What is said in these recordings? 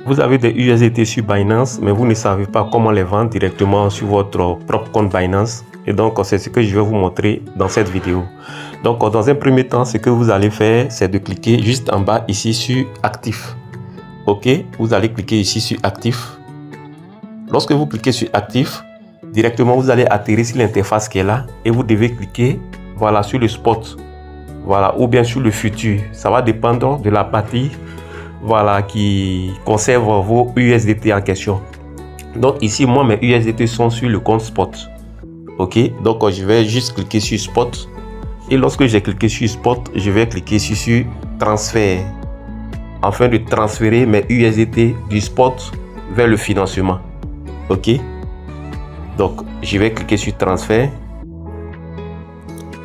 Vous avez des USDT sur Binance, mais vous ne savez pas comment les vendre directement sur votre propre compte Binance. Et donc, c'est ce que je vais vous montrer dans cette vidéo. Donc, dans un premier temps, ce que vous allez faire, c'est de cliquer juste en bas ici sur Actif. OK, vous allez cliquer ici sur Actif. Lorsque vous cliquez sur Actif, directement, vous allez atterrir sur l'interface qui est là et vous devez cliquer voilà, sur le spot. Voilà, ou bien sur le futur. Ça va dépendre de la partie voilà, qui conserve vos USDT en question. Donc ici, moi, mes USDT sont sur le compte spot. OK, donc je vais juste cliquer sur spot. Et lorsque j'ai cliqué sur spot, je vais cliquer sur transfert afin de transférer mes USDT du spot vers le financement. OK, donc je vais cliquer sur transfert.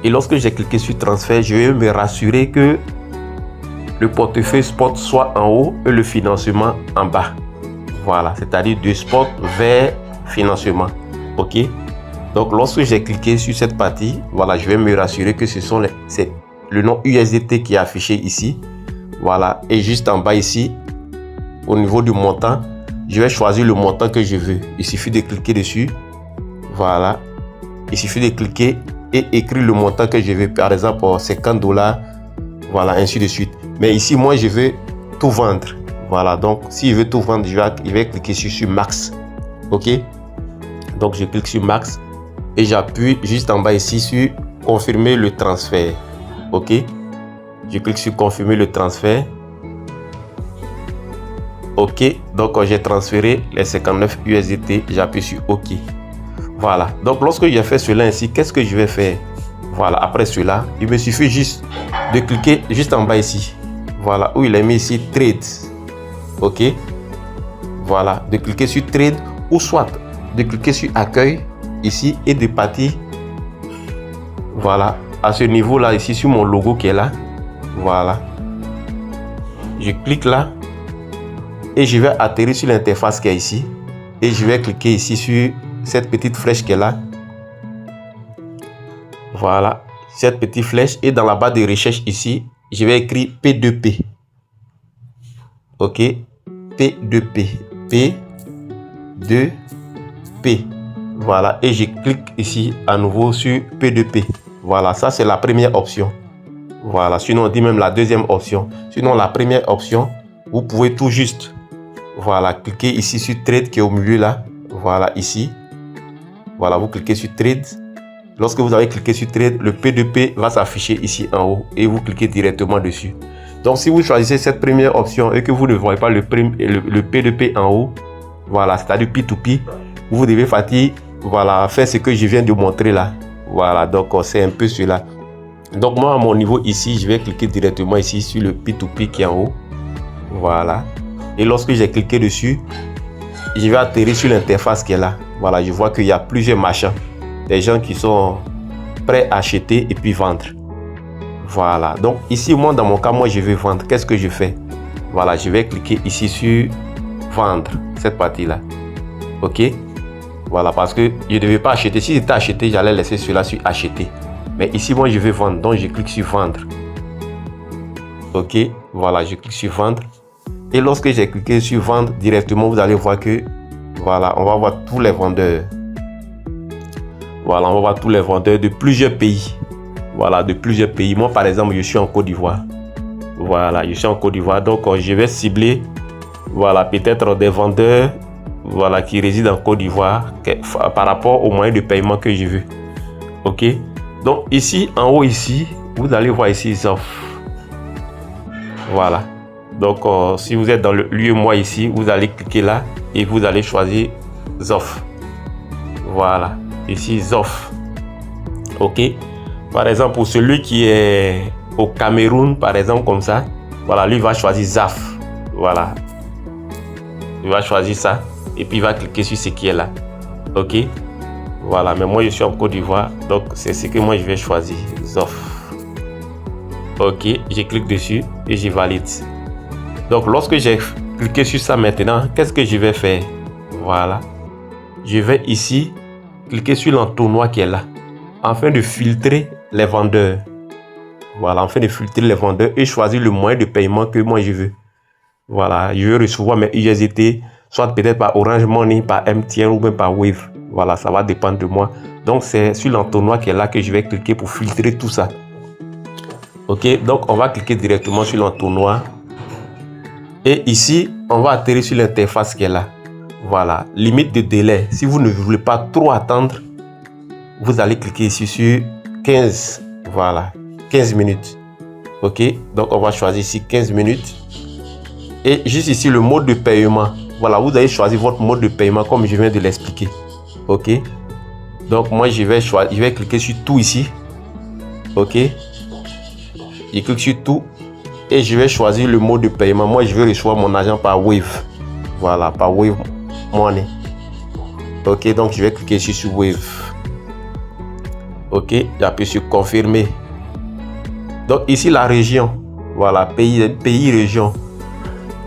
Et lorsque j'ai cliqué sur transfert, je vais me rassurer que le portefeuille spot soit en haut et le financement en bas. Voilà, c'est-à-dire de spot vers financement. OK, donc lorsque j'ai cliqué sur cette partie, voilà, je vais me rassurer que c'est le nom USDT qui est affiché ici. Voilà, et juste en bas ici, au niveau du montant, je vais choisir le montant que je veux. Il suffit de cliquer dessus. Voilà, il suffit de cliquer et écrire le montant que je veux. Par exemple, $50. Voilà, ainsi de suite. Mais ici, moi, je veux tout vendre. Voilà, donc, si je veux tout vendre, je vais cliquer sur Max. OK, donc je clique sur Max et j'appuie juste en bas ici sur confirmer le transfert. OK, je clique sur confirmer le transfert. OK, donc j'ai transféré les 59 USDT, j'appuie sur OK. Voilà, donc lorsque j'ai fait cela ainsi, qu'est-ce que je vais faire? Voilà, après cela, il me suffit juste de cliquer juste en bas ici. Voilà, où il est mis ici Trade. OK, voilà, de cliquer sur Trade ou soit de cliquer sur Accueil ici et de partir. Voilà, à ce niveau là ici sur mon logo qui est là. Voilà, je clique là et je vais atterrir sur l'interface qui est ici et je vais cliquer ici sur cette petite flèche qui est là. Voilà, cette petite flèche et dans la barre de recherche ici, je vais écrire P2P. OK, P2P, P2P. Voilà, et je clique ici à nouveau sur P2P. Voilà, ça c'est la première option. Voilà, sinon on dit même la deuxième option. Sinon la première option, vous pouvez tout juste, voilà, cliquer ici sur Trade qui est au milieu là. Voilà, ici. Voilà, vous cliquez sur Trade. Lorsque vous avez cliqué sur Trade, le P2P va s'afficher ici en haut et vous cliquez directement dessus. Donc, si vous choisissez cette première option et que vous ne voyez pas le P2P en haut, voilà, c'est-à-dire P2P, vous devez voilà, faire ce que je viens de montrer là. Voilà, donc c'est un peu cela. Donc, moi, à mon niveau ici, je vais cliquer directement ici sur le P2P qui est en haut. Voilà. Et lorsque j'ai cliqué dessus, je vais atterrir sur l'interface qui est là. Voilà, je vois qu'il y a plusieurs machins. Des gens qui sont prêts à acheter et puis vendre. Voilà, donc ici, moi, dans mon cas, moi, je vais vendre. Qu'est-ce que je fais? Voilà, je vais cliquer ici sur vendre, cette partie-là. OK, voilà, parce que je ne devais pas acheter. Si j'étais acheté, j'allais laisser cela sur acheter. Mais ici, moi, je vais vendre. Donc, je clique sur vendre. OK, voilà, je clique sur vendre. Et lorsque j'ai cliqué sur vendre, directement, vous allez voir que, voilà, on va voir tous les vendeurs. Voilà, on va voir tous les vendeurs de plusieurs pays. Voilà, de plusieurs pays. Moi, par exemple, je suis en Côte d'Ivoire. Voilà, je suis en Côte d'Ivoire. Donc, je vais cibler, voilà, peut-être des vendeurs, voilà, qui résident en Côte d'Ivoire par rapport au moyen de paiement que je veux. OK. Donc, ici, en haut, ici, vous allez voir ici, offres. Voilà. Donc, si vous êtes dans le lieu moi ici, vous allez cliquer là et vous allez choisir offres. Voilà. Ici, offres. OK. Par exemple, pour celui qui est au Cameroun, par exemple, comme ça, voilà, lui va choisir ZAF. Voilà. Il va choisir ça et puis il va cliquer sur ce qui est là. OK. Voilà. Mais moi, je suis en Côte d'Ivoire, donc c'est ce que moi je vais choisir. ZOF. OK. Je clique dessus et je valide. Donc, lorsque j'ai cliqué sur ça maintenant, qu'est-ce que je vais faire? Voilà. Je vais ici cliquer sur l'entonnoir qui est là, afin de filtrer les vendeurs. Voilà, afin de filtrer les vendeurs et choisir le moyen de paiement que moi je veux. Voilà, je veux recevoir mes USDT, soit peut-être par Orange Money, par MTN ou même par Wave. Voilà, ça va dépendre de moi. Donc, c'est sur l'entonnoir qui est là que je vais cliquer pour filtrer tout ça. Ok, donc on va cliquer directement sur l'entonnoir. Et ici, on va atterrir sur l'interface qui est là. Voilà, limite de délai. Si vous ne voulez pas trop attendre, vous allez cliquer ici sur 15. Voilà, 15 minutes. Ok, donc on va choisir ici 15 minutes. Et juste ici, le mode de paiement. Voilà, vous allez choisir votre mode de paiement comme je viens de l'expliquer. Ok, donc moi je vais cliquer sur tout ici. Ok, je clique sur tout et je vais choisir le mode de paiement. Moi je vais recevoir mon argent par Wave. Voilà, par Wave Money. Ok, donc je vais cliquer ici sur Wave. Ok, j'appuie sur confirmer. Donc ici la région. Voilà, pays région.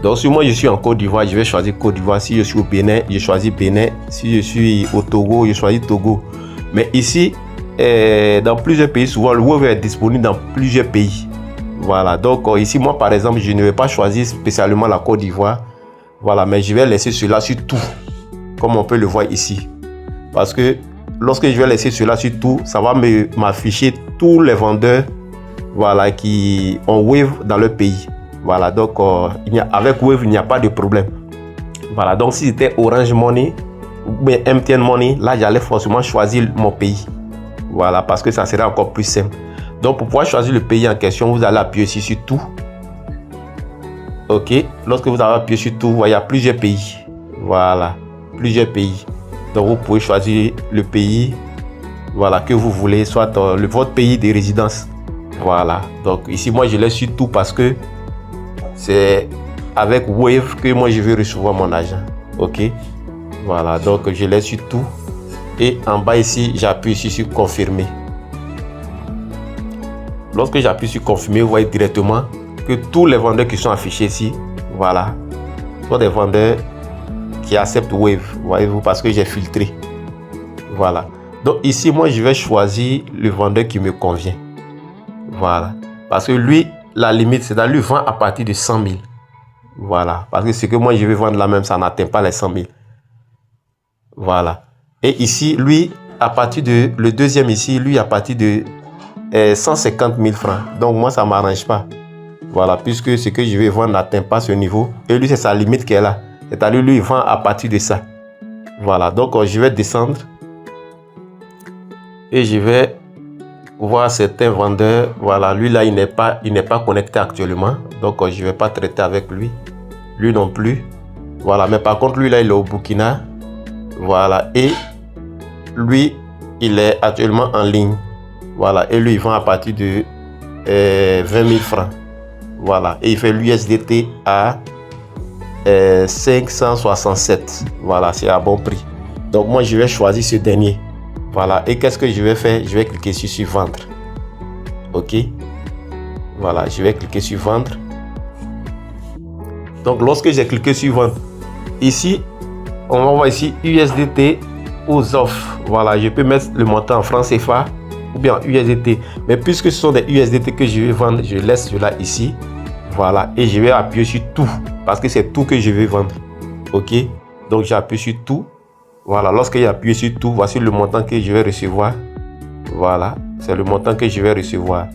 Donc si moi je suis en Côte d'Ivoire, je vais choisir Côte d'Ivoire. Si je suis au Bénin, je choisis Bénin. Si je suis au Togo, je choisis Togo. Mais ici, dans plusieurs pays, souvent le Wave est disponible dans plusieurs pays. Voilà, donc ici moi par exemple, je ne vais pas choisir spécialement la Côte d'Ivoire. Voilà, mais je vais laisser cela sur tout, comme on peut le voir ici. Parce que lorsque je vais laisser cela sur tout, ça va m'afficher tous les vendeurs, voilà, qui ont Wave dans leur pays. Voilà, donc avec Wave, il n'y a pas de problème. Voilà, donc si c'était Orange Money ou bien MTN Money, là, j'allais forcément choisir mon pays. Voilà, parce que ça serait encore plus simple. Donc, pour pouvoir choisir le pays en question, vous allez appuyer ici sur tout. Ok, lorsque vous avez appuyé sur tout, il y a plusieurs pays. Voilà, plusieurs pays. Donc, vous pouvez choisir le pays, voilà, que vous voulez, soit votre pays de résidence. Voilà, donc ici, moi, je laisse sur tout parce que c'est avec Wave que moi je vais recevoir mon argent. Ok, voilà, donc je laisse sur tout et en bas ici j'appuie ici sur confirmer. Lorsque j'appuie sur confirmer, vous voyez directement que tous les vendeurs qui sont affichés ici, voilà, sont des vendeurs qui acceptent Wave, voyez-vous, parce que j'ai filtré. Voilà, donc ici moi je vais choisir le vendeur qui me convient. Voilà, parce que lui, la limite, c'est d'aller vendre à partir de 100 000. Voilà. Parce que ce que moi, je vais vendre là même, ça n'atteint pas les 100 000. Voilà. Et ici, lui, à partir de... Le deuxième ici, lui, à partir de 150 000 francs. Donc, moi, ça ne m'arrange pas. Voilà. Puisque ce que je vais vendre n'atteint pas ce niveau. Et lui, c'est sa limite qui est là. C'est-à-dire, lui, il vend à partir de ça. Voilà. Donc, je vais descendre. Et je vais... voir certains vendeurs, voilà, lui là il n'est pas connecté actuellement, donc je ne vais pas traiter avec lui non plus, voilà, mais par contre lui là il est au Burkina, voilà, et lui il est actuellement en ligne, voilà, et lui il vend à partir de 20 000 francs, voilà, et il fait l'USDT à 567, voilà, c'est à bon prix. Donc moi je vais choisir ce dernier. Voilà, et qu'est-ce que je vais faire? Je vais cliquer sur vendre. Ok, voilà, je vais cliquer sur vendre. Donc lorsque j'ai cliqué sur vendre, ici on va voir ici USDT aux offres. Voilà, je peux mettre le montant en francs CFA ou bien USDT, mais puisque ce sont des USDT que je vais vendre, je laisse cela ici. Voilà, et je vais appuyer sur tout parce que c'est tout que je vais vendre. Ok, donc j'appuie sur tout. Voilà, lorsque j'ai appuyé sur tout, voici le montant que je vais recevoir. Voilà, c'est le montant que je vais recevoir.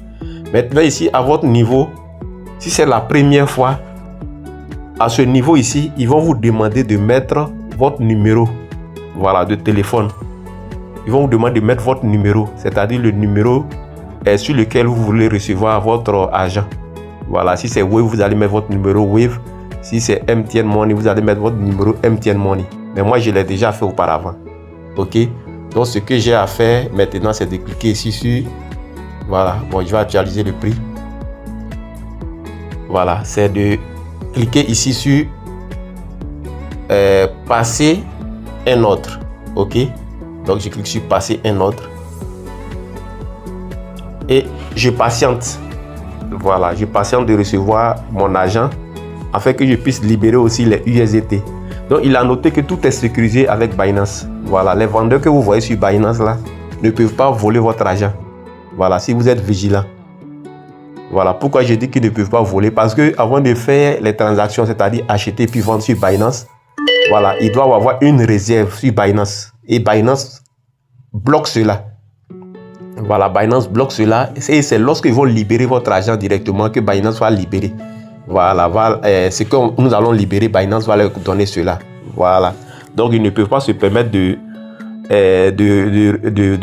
Maintenant ici, à votre niveau, si c'est la première fois, à ce niveau ici, ils vont vous demander de mettre votre numéro, voilà, de téléphone. Ils vont vous demander de mettre votre numéro, c'est-à-dire le numéro sur lequel vous voulez recevoir votre argent. Voilà, si c'est Wave, vous allez mettre votre numéro Wave. Si c'est MTN Money, vous allez mettre votre numéro MTN Money. Mais moi, je l'ai déjà fait auparavant. Ok, donc ce que j'ai à faire maintenant, c'est de cliquer ici sur... Voilà, bon, je vais actualiser le prix. Voilà, c'est de cliquer ici sur passer un autre. Ok, donc je clique sur passer un autre. Et je patiente. Voilà, je patiente de recevoir mon argent afin que je puisse libérer aussi les USDT. Donc, il a noté que tout est sécurisé avec Binance. Voilà, les vendeurs que vous voyez sur Binance là ne peuvent pas voler votre argent. Voilà, si vous êtes vigilant. Voilà, pourquoi je dis qu'ils ne peuvent pas voler, parce que avant de faire les transactions, c'est-à-dire acheter puis vendre sur Binance, voilà, ils doivent avoir une réserve sur Binance. Et Binance bloque cela. Voilà, Binance bloque cela. Et c'est lorsqu'ils vont libérer votre argent directement que Binance va libérer. Voilà, c'est que nous allons libérer, Binance va leur donner cela. Voilà. Donc, ils ne peuvent pas se permettre de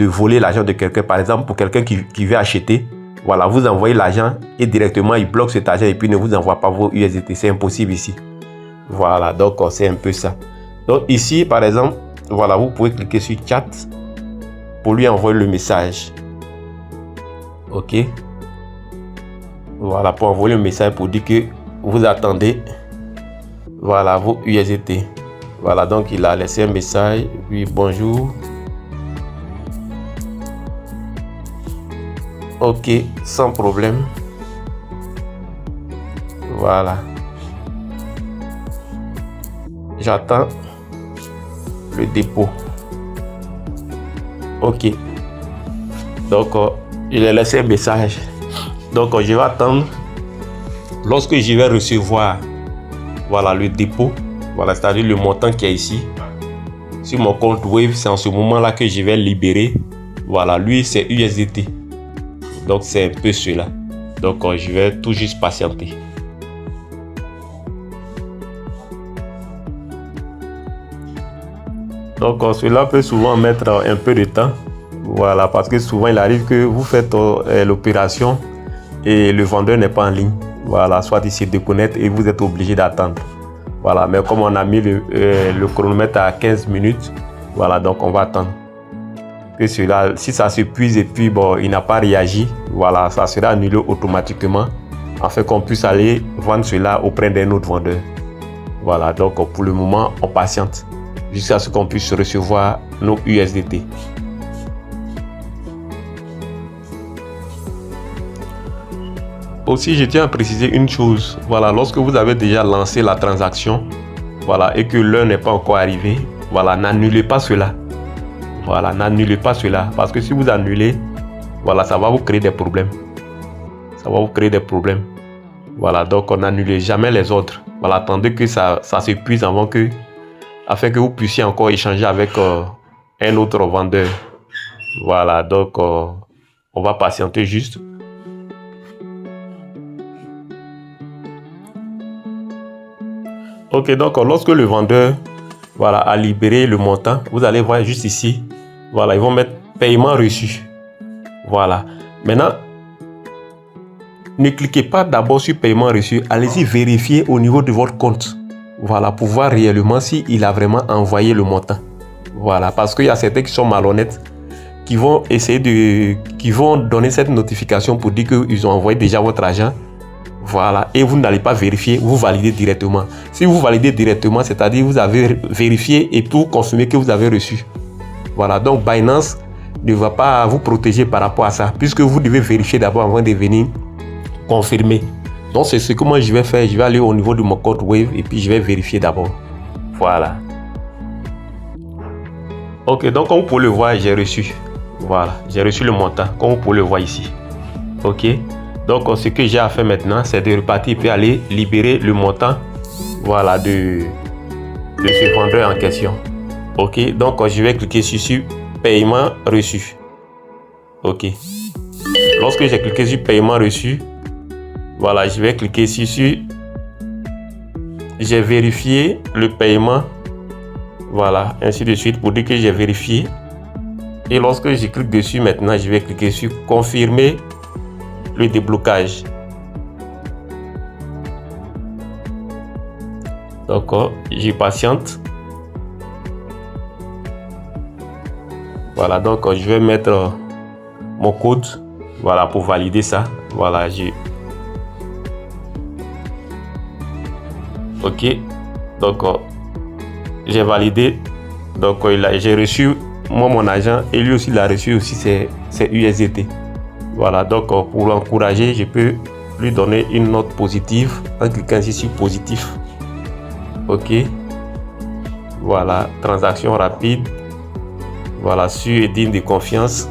voler l'argent de quelqu'un. Par exemple, pour quelqu'un qui veut acheter, voilà, vous envoyez l'argent et directement, il bloque cet argent et puis ne vous envoie pas vos USDT. C'est impossible ici. Voilà, donc c'est un peu ça. Donc ici, par exemple, voilà, vous pouvez cliquer sur chat pour lui envoyer le message. Ok. Voilà, pour envoyer le message pour dire que vous attendez, voilà, vos USDT. Voilà, donc il a laissé un message. Oui, bonjour. Ok, sans problème. Voilà. J'attends le dépôt. Ok. Donc, il a laissé un message. Donc, je vais attendre. Lorsque je vais recevoir, voilà, le dépôt, voilà, c'est-à-dire le montant qui est ici, sur mon compte Wave, c'est en ce moment-là que je vais libérer. Voilà, lui, c'est USDT. Donc, c'est un peu cela. Donc, je vais tout juste patienter. Donc, cela peut souvent mettre un peu de temps. Voilà, parce que souvent, il arrive que vous faites l'opération et le vendeur n'est pas en ligne. Voilà, soit il se déconnecte et vous êtes obligé d'attendre. Voilà, mais comme on a mis le chronomètre à 15 minutes, voilà, donc on va attendre. Que cela, si ça s'épuise et puis bon, il n'a pas réagi, voilà, ça sera annulé automatiquement afin qu'on puisse aller vendre cela auprès d'un autre vendeur. Voilà, donc pour le moment, on patiente jusqu'à ce qu'on puisse recevoir nos USDT. Aussi, je tiens à préciser une chose. Voilà, lorsque vous avez déjà lancé la transaction, voilà, et que l'heure n'est pas encore arrivée, voilà, n'annulez pas cela. Voilà, n'annulez pas cela. Parce que si vous annulez, voilà, ça va vous créer des problèmes. Ça va vous créer des problèmes. Voilà, donc on n'annule jamais les autres. Voilà, attendez que ça s'épuise afin que vous puissiez encore échanger avec un autre vendeur. Voilà, donc on va patienter juste. Ok, donc lorsque le vendeur, voilà, a libéré le montant, vous allez voir juste ici. Voilà, ils vont mettre paiement reçu. Voilà. Maintenant, ne cliquez pas d'abord sur paiement reçu. Allez-y vérifier au niveau de votre compte. Voilà, pour voir réellement s'il a vraiment envoyé le montant. Voilà, parce qu'il y a certains qui sont malhonnêtes, qui vont qui vont donner cette notification pour dire qu'ils ont envoyé déjà votre argent. Voilà, et vous n'allez pas vérifier, vous validez directement. Si vous validez directement, c'est-à-dire vous avez vérifié et pour confirmer que vous avez reçu. Voilà, donc Binance ne va pas vous protéger par rapport à ça, puisque vous devez vérifier d'abord avant de venir confirmer. Donc c'est ce que moi je vais faire, je vais aller au niveau de mon compte Wave et puis je vais vérifier d'abord. Voilà. Ok, donc comme vous pouvez le voir, j'ai reçu. Voilà, j'ai reçu le montant, comme vous pouvez le voir ici. Ok. Donc, ce que j'ai à faire maintenant, c'est de repartir et aller libérer le montant, voilà, de ce vendeur en question. Ok, donc je vais cliquer sur paiement reçu. Ok. Lorsque j'ai cliqué sur paiement reçu, voilà, je vais cliquer sur j'ai vérifié le paiement. Voilà, ainsi de suite pour dire que j'ai vérifié. Et lorsque je clique dessus, maintenant, je vais cliquer sur confirmer le déblocage. Donc, je patiente. Voilà, donc je vais mettre mon code, voilà, pour valider ça. Voilà, ok. Donc, j'ai validé. Donc, j'ai reçu moi mon argent et lui aussi il a reçu aussi ses USDT. Voilà, donc pour l'encourager, je peux lui donner une note positive en cliquant ici sur positif. Ok. Voilà, transaction rapide. Voilà, sûr et digne de confiance.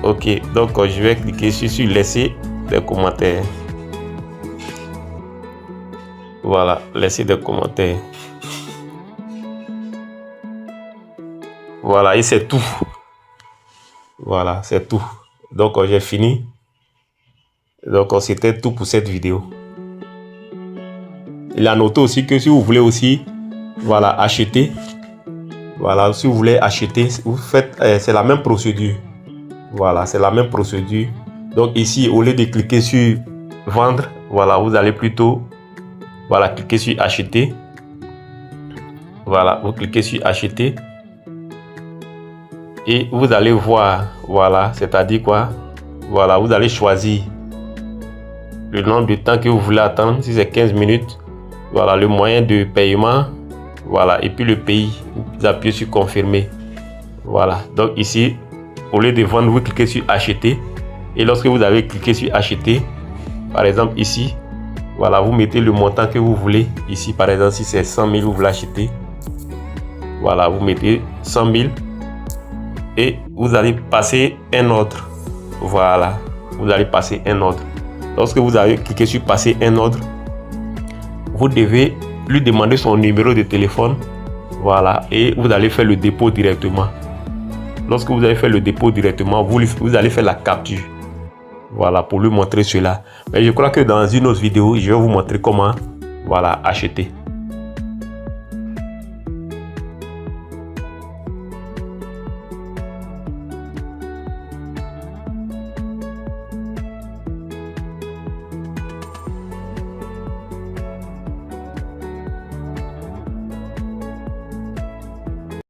Ok, donc je vais cliquer sur laisser des commentaires. Voilà, laissez des commentaires. Voilà, et c'est tout. Voilà, c'est tout. Donc, j'ai fini. Donc, c'était tout pour cette vidéo. Il a noté aussi que si vous voulez aussi, voilà, acheter. Voilà, si vous voulez acheter, vous faites, c'est la même procédure. Voilà, c'est la même procédure. Donc ici, au lieu de cliquer sur vendre, voilà, vous allez plutôt, voilà, cliquer sur acheter. Voilà, vous cliquez sur acheter. Et vous allez voir, voilà, c'est-à-dire quoi? Voilà, vous allez choisir le nombre de temps que vous voulez attendre. Si c'est 15 minutes, voilà, le moyen de paiement. Voilà, et puis le pays, vous appuyez sur confirmer. Voilà, donc ici, au lieu de vendre, vous cliquez sur acheter. Et lorsque vous avez cliqué sur acheter, par exemple ici, voilà, vous mettez le montant que vous voulez. Ici, par exemple, si c'est 100 000, vous voulez acheter. Voilà, vous mettez 100 000 et vous allez passer un ordre. Voilà, vous allez passer un ordre. Lorsque vous avez cliqué sur passer un ordre, vous devez lui demander son numéro de téléphone. Voilà, et vous allez faire le dépôt directement. Lorsque vous allez faire le dépôt directement, vous allez faire la capture. Voilà, pour lui montrer cela. Mais je crois que dans une autre vidéo, je vais vous montrer comment, voilà, acheter.